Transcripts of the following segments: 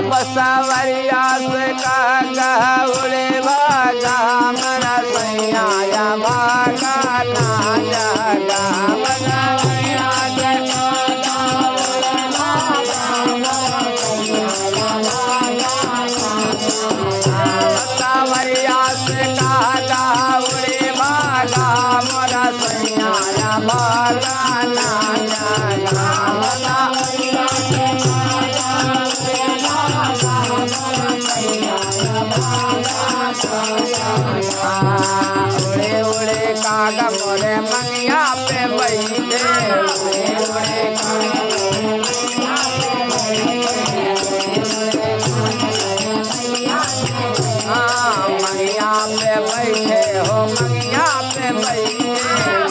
बसवरिया से का उड़े भागा मरा सैया या भागा ना जागा बसवरिया से बसवरिया से का उड़े भागा मरा सैया या भागा ना जागा उड़े उड़े कागा मोरे मंगिया पे बैठे उड़े उड़े मंगिया पे बैठे हो मंगिया पे बैठे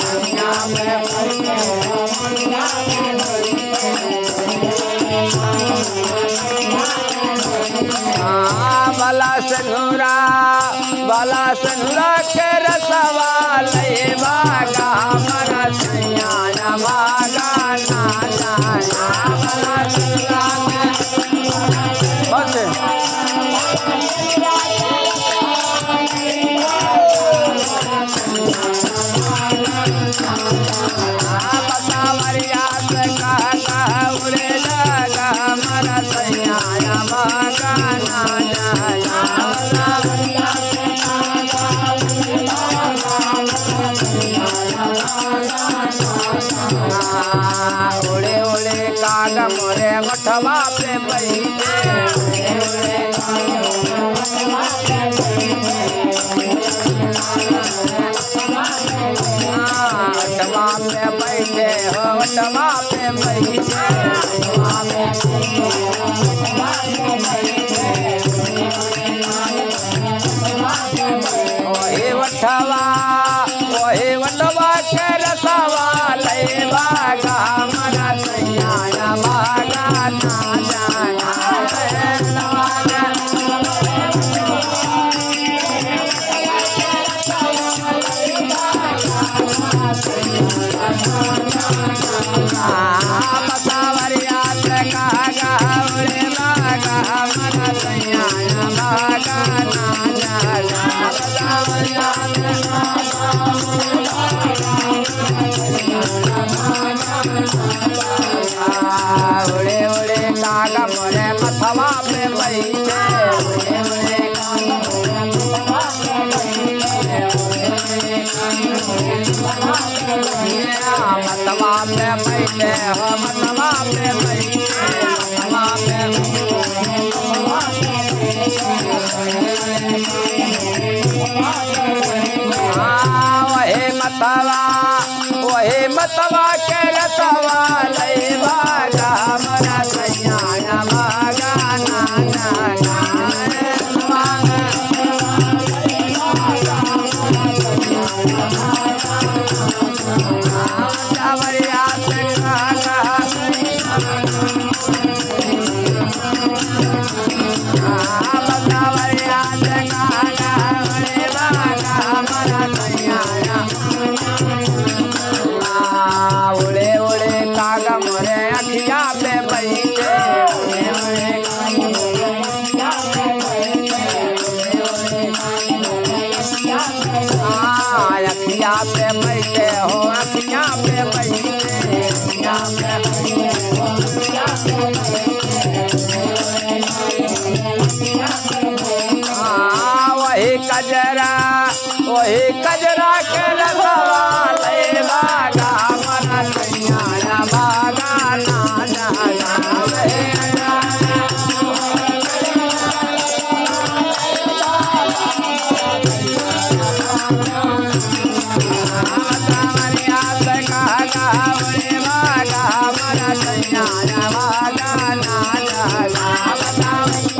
मंगिया पे बाला सनुरा के रसवा ले भागा मरा सैया या भागा ना जाना बाला सनुरा के बसवरिया से का उड़े लगा मरा सैया या भागा ना जाना उड़े उड़े कागा मोरे मठवा पे बैठे मठवा पे बैठे हो मठवा पे बैठे वही वटवा के रसवा ले भागा मरा सैया या भागा ना जाना बसवरिया से कागा उड़े भागा मरा सैया या भागा ना जाना बसवरिया उड़े उड़े कागा मोरे मथवा पे बैठे उड़े उड़े मतवा पे बैठे हो मतवा पे बैठे मतवा पे वही मतवा के रसवा ले भागा मरा सैया या भागा ना जाना बसवरिया से बसवरिया से उड़े भागा मरा सैया उड़े उड़े कागा मोरे अखिया पे बैठे उड़े उड़े अखिया पे बैठे हो अखिया पे बैठे अखिया पे वही कजरा के रसवा ले भागा मरा सैया या भागा ना जाना बसवरिया से कागा उड़े भागा मरा सैया या भागा ना जाना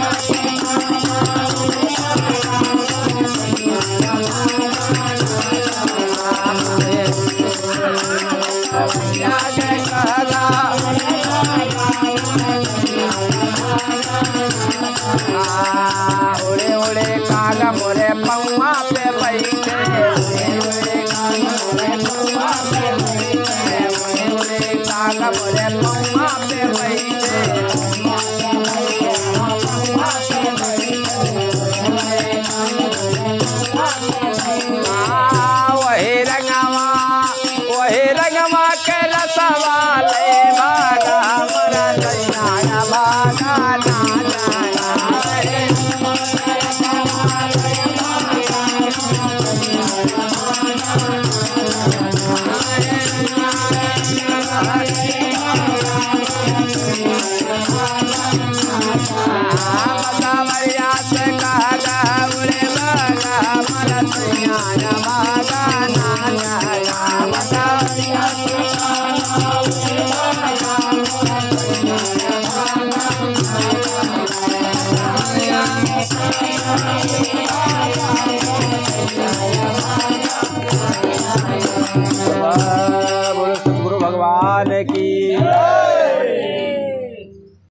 भगवान की